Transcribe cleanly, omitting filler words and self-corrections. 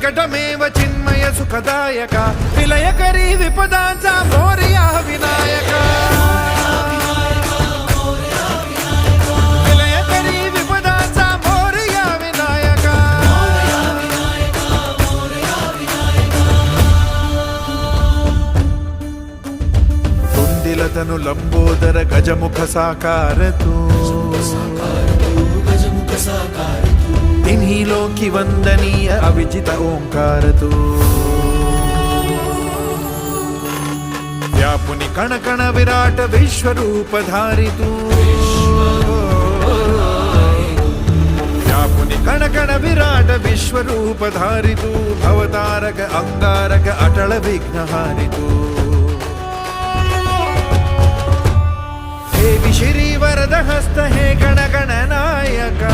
विकटमेव चिन्मय सुखदायक विलयकरी विपदांचा मोरया विनायक विलयकरी विपदांचा मोरया विनायक कुंदिलतनु लंबोदर गजमुख साकार तू तिन्ही लोकी वंदनीय अविजित ओंकार तू व्यापुनी कण कण विराट विश्वरूप धारी तू व्यापुनी कण कण विराट विश्वरूप धारी तू भवतारक अंगारक अटल विघ्नहारी तू हे श्री वरद हस्त हे गण गण नायका